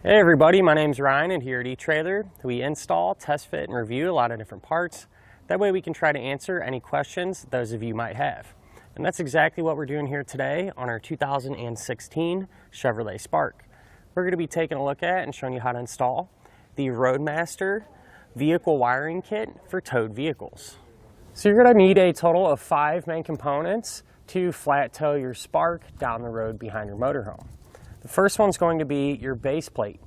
Hey everybody, my name's Ryan, and here at eTrailer we install, test fit, and review a lot of different parts. That way we can try to answer any questions those of you might have. And that's exactly what we're doing here today on our 2016 Chevrolet Spark. We're going to be taking a look at and showing you how to install the Roadmaster Vehicle Wiring Kit for towed vehicles. So you're going to need a total of 5 main components to flat tow your Spark down the road behind your motorhome. The first one's going to be your base plate,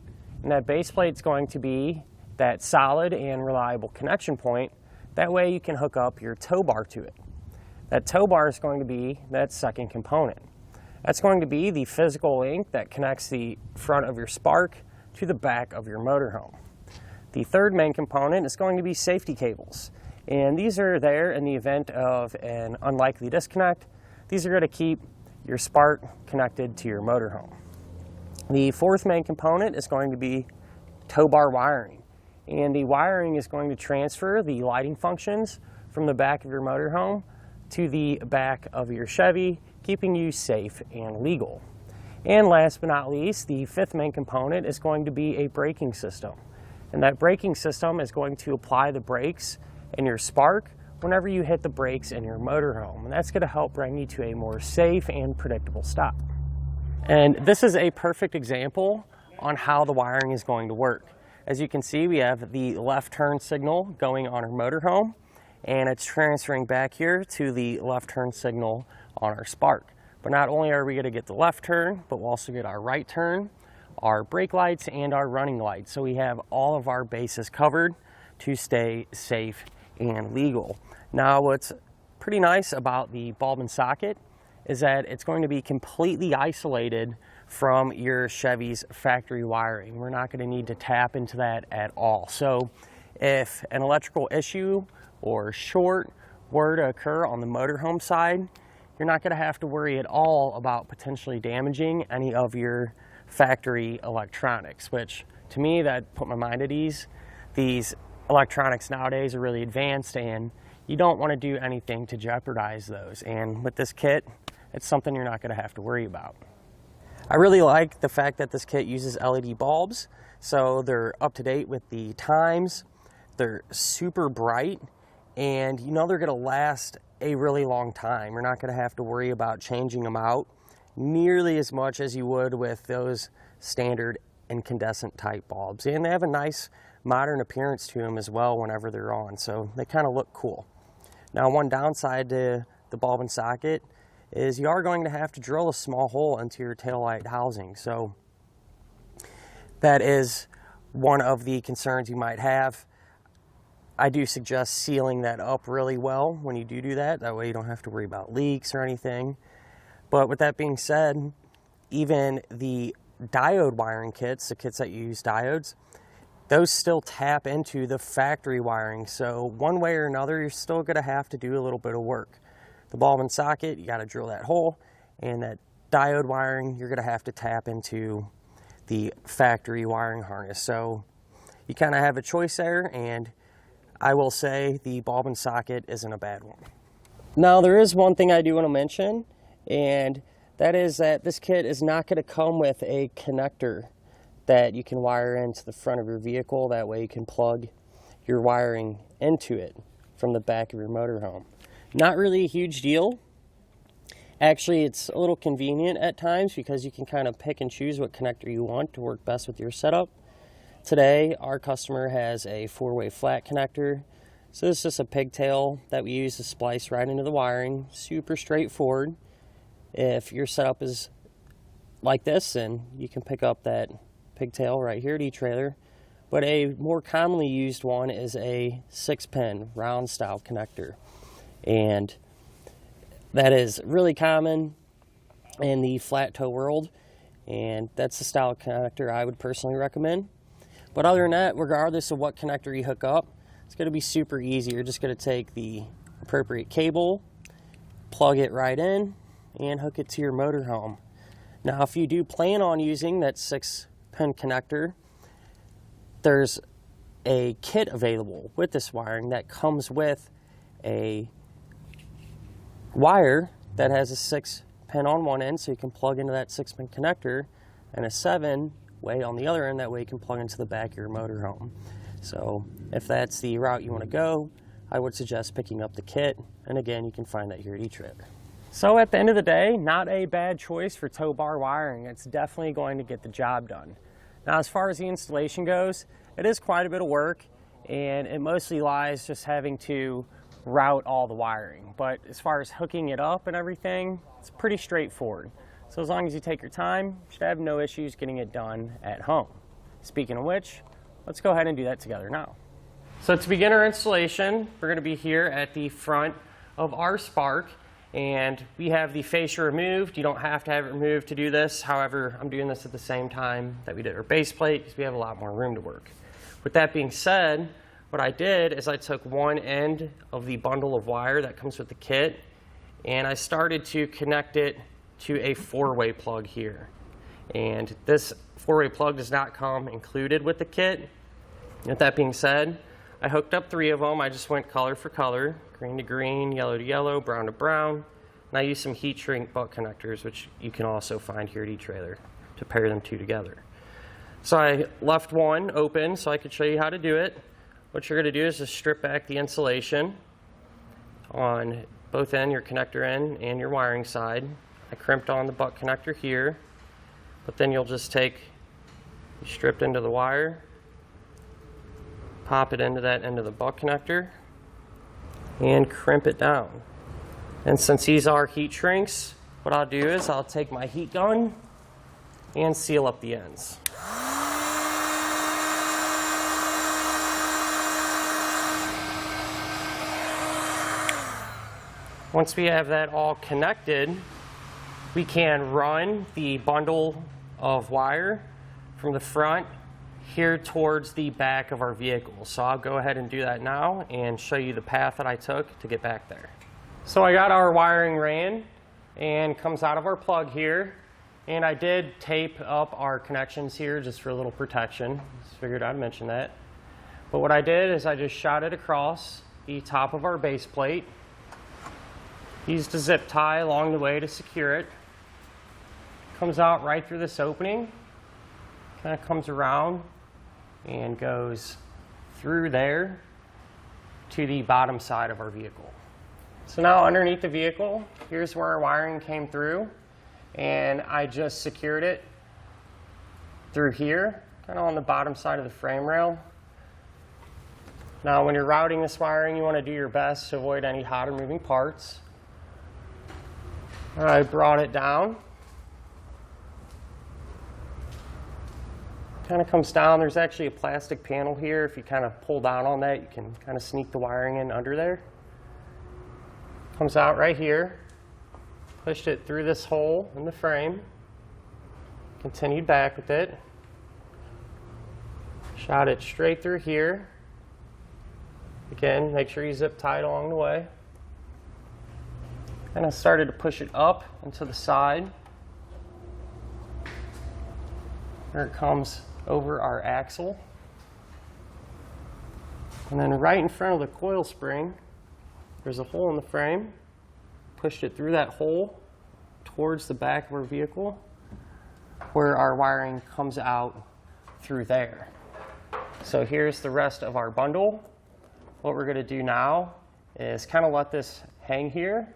and that base plate's going to be that solid and reliable connection point. That way you can hook up your tow bar to it. That tow bar is going to be that second component. That's going to be the physical link that connects the front of your Spark to the back of your motorhome. The third main component is going to be safety cables, and these are there in the event of an unlikely disconnect. These are going to keep your Spark connected to your motorhome. The fourth main component is going to be tow bar wiring, and the wiring is going to transfer the lighting functions from the back of your motorhome to the back of your Chevy, keeping you safe and legal. And last but not least, the fifth main component is going to be a braking system, and that braking system is going to apply the brakes in your Spark whenever you hit the brakes in your motorhome, and that's going to help bring you to a more safe and predictable stop. And this is a perfect example on how the wiring is going to work. As you can see, we have the left turn signal going on our motorhome, and it's transferring back here to the left turn signal on our Spark. But not only are we going to get the left turn, but we'll also get our right turn, our brake lights, and our running lights. So we have all of our bases covered to stay safe and legal. Now, what's pretty nice about the bulb and socket is that it's going to be completely isolated from your Chevy's factory wiring. We're not going to need to tap into that at all. So if an electrical issue or short were to occur on the motorhome side, you're not going to have to worry at all about potentially damaging any of your factory electronics, which to me, that put my mind at ease. These electronics nowadays are really advanced, and you don't want to do anything to jeopardize those. And with this kit, it's something you're not going to have to worry about. I really like the fact that this kit uses LED bulbs, so they're up to date with the times. They're super bright, and you know they're going to last a really long time. You're not going to have to worry about changing them out nearly as much as you would with those standard incandescent type bulbs. And they have a nice modern appearance to them as well whenever they're on, so they kind of look cool. Now, one downside to the bulb and socket is you are going to have to drill a small hole into your taillight housing. So that is one of the concerns you might have. I do suggest sealing that up really well when you do that. That way you don't have to worry about leaks or anything. But with that being said, even the diode wiring kits, the kits that use diodes, those still tap into the factory wiring. So one way or another, you're still going to have to do a little bit of work. The bulb and socket, you got to drill that hole, and that diode wiring, you're going to have to tap into the factory wiring harness. So you kind of have a choice there, and I will say the bulb and socket isn't a bad one. Now, there is one thing I do want to mention, and that is that this kit is not going to come with a connector that you can wire into the front of your vehicle. That way you can plug your wiring into it from the back of your motorhome. Not really a huge deal. Actually, it's a little convenient at times because you can kind of pick and choose what connector you want to work best with your setup. Today, our customer has a 4-way flat connector. So this is just a pigtail that we use to splice right into the wiring. Super straightforward. If your setup is like this, then you can pick up that pigtail right here at eTrailer. But a more commonly used one is a 6-pin round style connector. And that is really common in the flat tow world, and that's the style of connector I would personally recommend. But other than that, regardless of what connector you hook up, it's going to be super easy. You're just going to take the appropriate cable, plug it right in, and hook it to your motorhome. Now, if you do plan on using that 6-pin connector, there's a kit available with this wiring that comes with a wire that has a 6-pin on one end, so you can plug into that 6-pin connector, and a 7 way on the other end. That way you can plug into the back of your motorhome. So if that's the route you want to go, I would suggest picking up the kit. And again, you can find that here at eTrailer. So at the end of the day, not a bad choice for tow bar wiring. It's definitely going to get the job done. Now, as far as the installation goes, it is quite a bit of work, and it mostly lies just having to route all the wiring. But as far as hooking it up and everything, it's pretty straightforward. So as long as you take your time, you should have no issues getting it done at home. Speaking of which, let's go ahead and do that together now. So to begin our installation, we're going to be here at the front of our Spark, and we have the fascia removed. You don't have to have it removed to do this. However, I'm doing this at the same time that we did our base plate because we have a lot more room to work. With that being said, what I did is I took one end of the bundle of wire that comes with the kit, and I started to connect it to a 4-way plug here. And this 4-way plug does not come included with the kit. With that being said, I hooked up 3 of them. I just went color for color, green to green, yellow to yellow, brown to brown. And I used some heat shrink butt connectors, which you can also find here at eTrailer, to pair them 2 together. So I left one open so I could show you how to do it. What you're going to do is just strip back the insulation on both end, your connector end and your wiring side. I crimped on the butt connector here, but then you'll just take, you stripped into the wire, pop it into that end of the butt connector, and crimp it down. And since these are heat shrinks, what I'll do is I'll take my heat gun and seal up the ends. Once we have that all connected, we can run the bundle of wire from the front here towards the back of our vehicle. So I'll go ahead and do that now and show you the path that I took to get back there. So I got our wiring ran and comes out of our plug here, and I did tape up our connections here just for a little protection. Just figured I'd mention that. But what I did is I just shot it across the top of our base plate. Used a zip tie along the way to secure it. Comes out right through this opening, kind of comes around and goes through there to the bottom side of our vehicle. So now underneath the vehicle, here's where our wiring came through, and I just secured it through here, kind of on the bottom side of the frame rail. Now when you're routing this wiring, you want to do your best to avoid any hot or moving parts. I brought it down. Kind of comes down. There's actually a plastic panel here. If you kind of pull down on that, you can kind of sneak the wiring in under there. Comes out right here. Pushed it through this hole in the frame. Continued back with it. Shot it straight through here. Again, make sure you zip tie it along the way. And I started to push it up and to the side. There it comes over our axle. And then right in front of the coil spring, there's a hole in the frame. Pushed it through that hole towards the back of our vehicle, where our wiring comes out through there. So here's the rest of our bundle. What we're going to do now is kind of let this hang here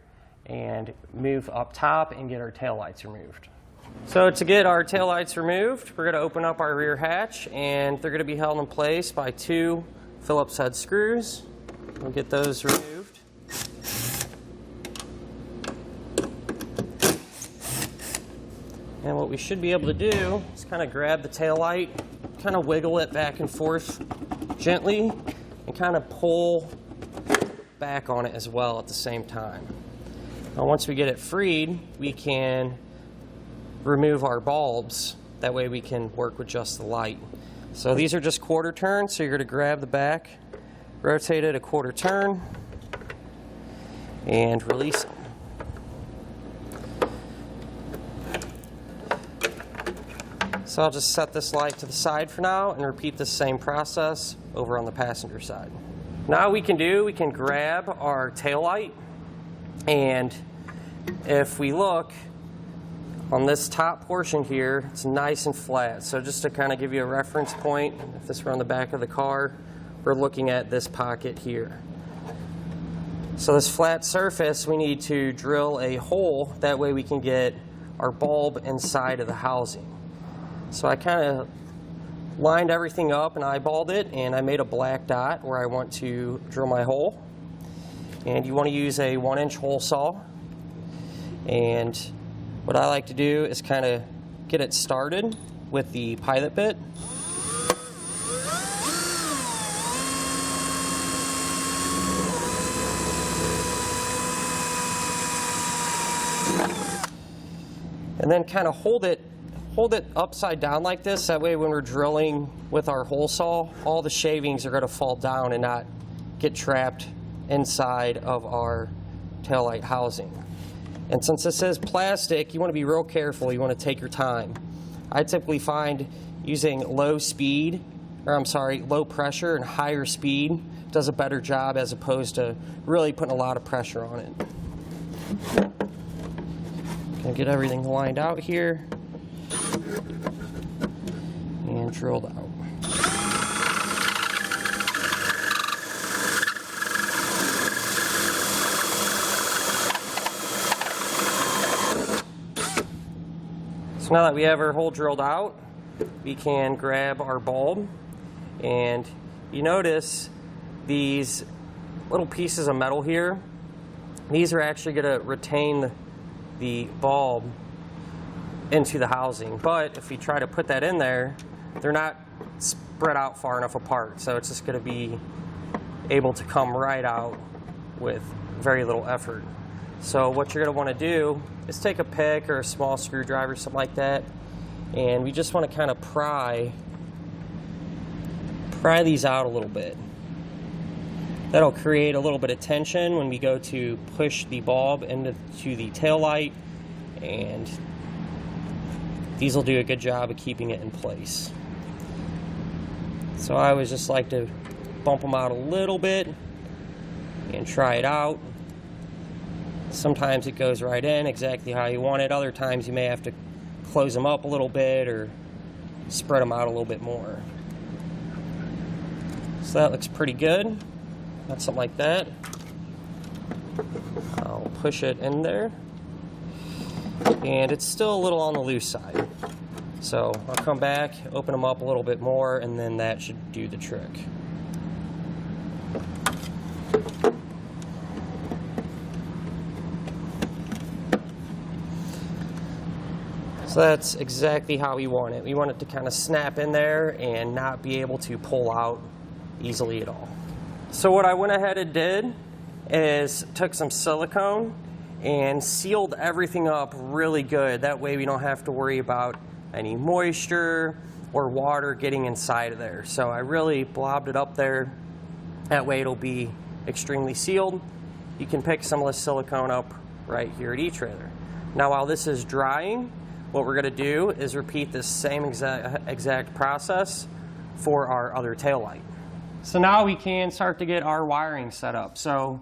and move up top and get our taillights removed. So to get our taillights removed, we're going to open up our rear hatch, and they're going to be held in place by 2 Phillips head screws. We'll get those removed. And what we should be able to do is kind of grab the taillight, kind of wiggle it back and forth gently, and kind of pull back on it as well at the same time. Now once we get it freed, we can remove our bulbs. That way we can work with just the light. So these are just quarter turns, so you're going to grab the back, rotate it a quarter turn, and release them. So I'll just set this light to the side for now and repeat the same process over on the passenger side. Now we can grab our tail light, and if we look On this top portion here, it's nice and flat. So just to kind of give you a reference point, if this were on the back of the car, we're looking at this pocket here. So this flat surface, we need to drill a hole. That way we can get our bulb inside of the housing. So I kind of lined everything up and eyeballed it, and I made a black dot where I want to drill my hole. And you want to use a 1-inch hole saw. And what I like to do is kind of get it started with the pilot bit. And then kind of hold it upside down like this. That way when we're drilling with our hole saw, all the shavings are going to fall down and not get trapped inside of our taillight housing. And since this is plastic, you want to be real careful. You want to take your time. I typically find using low pressure and higher speed does a better job as opposed to really putting a lot of pressure on it. Gonna get everything lined out here and drilled out. So now that we have our hole drilled out, we can grab our bulb, and you notice these little pieces of metal here. These are actually going to retain the bulb into the housing, but if you try to put that in there, they're not spread out far enough apart, so it's just going to be able to come right out with very little effort. So what you're going to want to do is take a pick or a small screwdriver, something like that, and we just want to kind of pry these out a little bit. That'll create a little bit of tension when we go to push the bulb into the tail light, and these will do a good job of keeping it in place. So I always just like to bump them out a little bit and try it out. Sometimes it goes right in exactly how you want it. Other times you may have to close them up a little bit or spread them out a little bit more. So that looks pretty good. That's something like that. I'll push it in there. And it's still a little on the loose side. So I'll come back, open them up a little bit more, and then that should do the trick. So that's exactly how we want it. We want it to kind of snap in there and not be able to pull out easily at all. So what I went ahead and did is took some silicone and sealed everything up really good. That way we don't have to worry about any moisture or water getting inside of there. So I really blobbed it up there. That way it'll be extremely sealed. You can pick some of the silicone up right here at eTrailer. Now while this is drying, what we're going to do is repeat this same exact process for our other taillight. So now we can start to get our wiring set up. So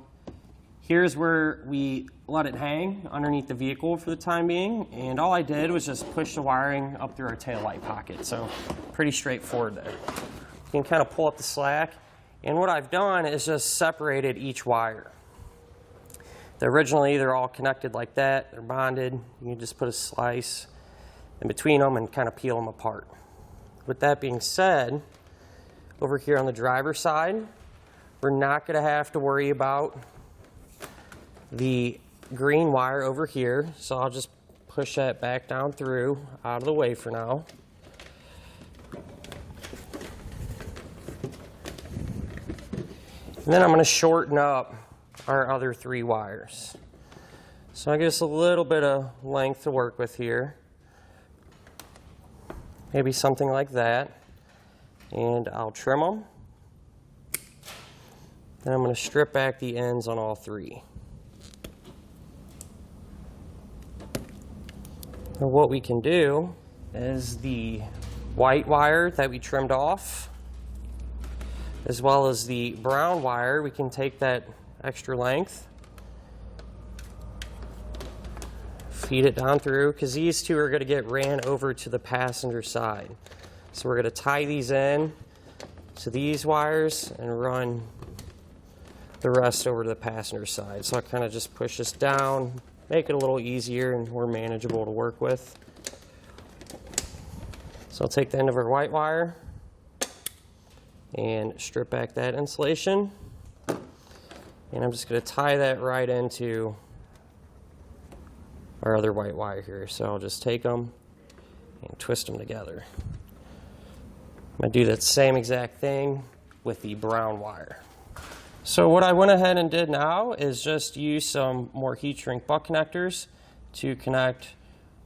here's where we let it hang underneath the vehicle for the time being, and all I did was just push the wiring up through our taillight pocket. So pretty straightforward there. You can kind of pull up the slack, and what I've done is just separated each wire. Originally they're all connected like that, they're bonded. You can just put a slice in between them and kind of peel them apart. With that being said, over here on the driver's side, we're not going to have to worry about the green wire over here, so I'll just push that back down through, out of the way for now. And then I'm going to shorten up our other 3 wires. So I guess a little bit of length to work with here. Maybe something like that. And I'll trim them. Then I'm going to strip back the ends on all 3. Now what we can do is the white wire that we trimmed off, as well as the brown wire, we can take that extra length, feed it down through, because these two are going to get ran over to the passenger side. So we're going to tie these in to these wires and run the rest over to the passenger side. So I kind of just push this down, make it a little easier and more manageable to work with. So I'll take the end of our white wire and strip back that insulation. And I'm just going to tie that right into our other white wire here. So I'll just take them and twist them together. I'm going to do that same exact thing with the brown wire. So what I went ahead and did now is just use some more heat shrink butt connectors to connect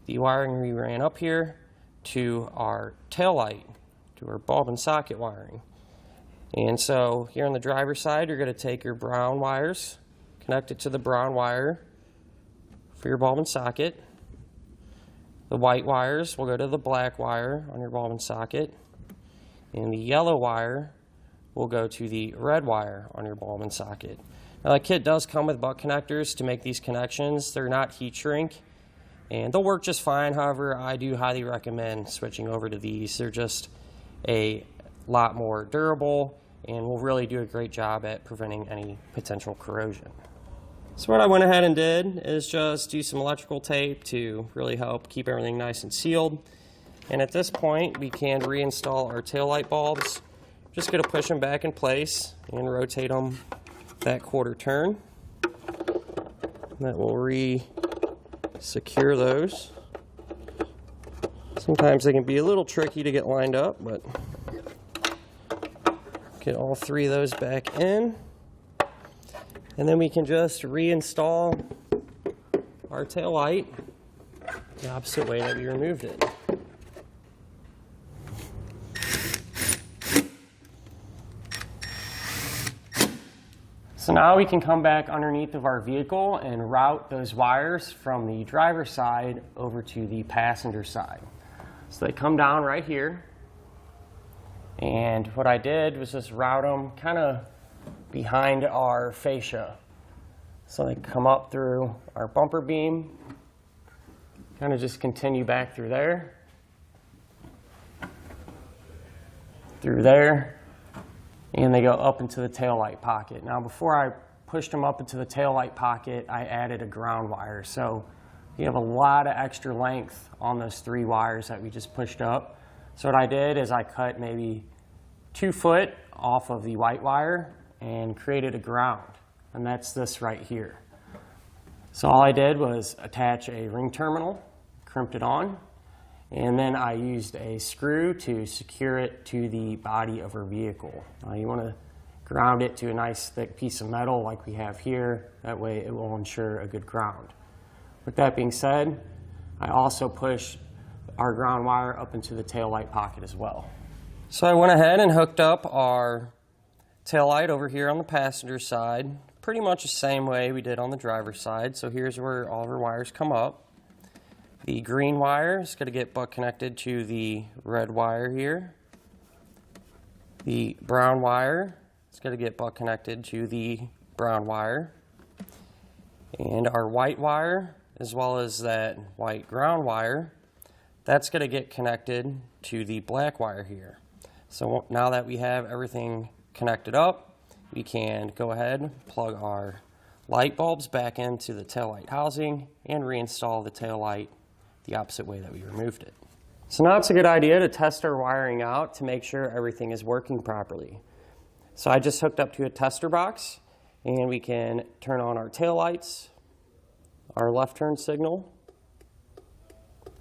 the wiring we ran up here to our tail light, to our bulb and socket wiring. And so here on the driver's side, you're going to take your brown wires, connect it to the brown wire for your bulb and socket. The white wires will go to the black wire on your bulb and socket. And the yellow wire will go to the red wire on your bulb and socket. Now the kit does come with butt connectors to make these connections. They're not heat shrink, and they'll work just fine. However, I do highly recommend switching over to these. They're just a lot more durable and will really do a great job at preventing any potential corrosion. So what I went ahead and did is just do some electrical tape to really help keep everything nice and sealed. And at this point, we can reinstall our taillight bulbs. Just going to push them back in place and rotate them that quarter turn. That will re-secure those. Sometimes they can be a little tricky to get lined up, but get all three of those back in. And then we can just reinstall our tail light the opposite way that we removed it. So now we can come back underneath of our vehicle and route those wires from the driver's side over to the passenger side. So they come down right here. And what I did was just route them kind of behind our fascia. So they come up through our bumper beam, kind of just continue back through there, and they go up into the taillight pocket. Now before I pushed them up into the taillight pocket, I added a ground wire. So you have a lot of extra length on those three wires that we just pushed up. So what I did is I cut maybe 2 foot off of the white wire and created a ground. And that's this right here. So all I did was attach a ring terminal, crimped it on, and then I used a screw to secure it to the body of our vehicle. You want to ground it to a nice thick piece of metal like we have here. That way it will ensure a good ground. With that being said, I also pushed our ground wire up into the taillight pocket as well. So I went ahead and hooked up our taillight over here on the passenger side, pretty much the same way we did on the driver's side. So here's where all of our wires come up. The green wire is going to get butt connected to the red wire here. The brown wire is going to get butt connected to the brown wire. And our white wire, as well as that white ground wire, that's going to get connected to the black wire here. So now that we have everything connected up, we can go ahead, plug our light bulbs back into the taillight housing and reinstall the taillight the opposite way that we removed it. So now it's a good idea to test our wiring out to make sure everything is working properly. So I just hooked up to a tester box, and we can turn on our taillights, our left turn signal,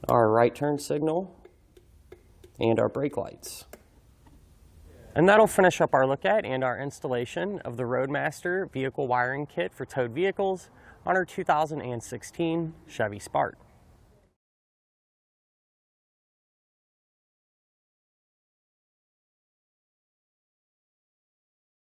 our right turn signal, and our brake lights. And that'll finish up our look at and our installation of the Roadmaster Vehicle Wiring Kit for towed vehicles on our 2016 Chevy Spark.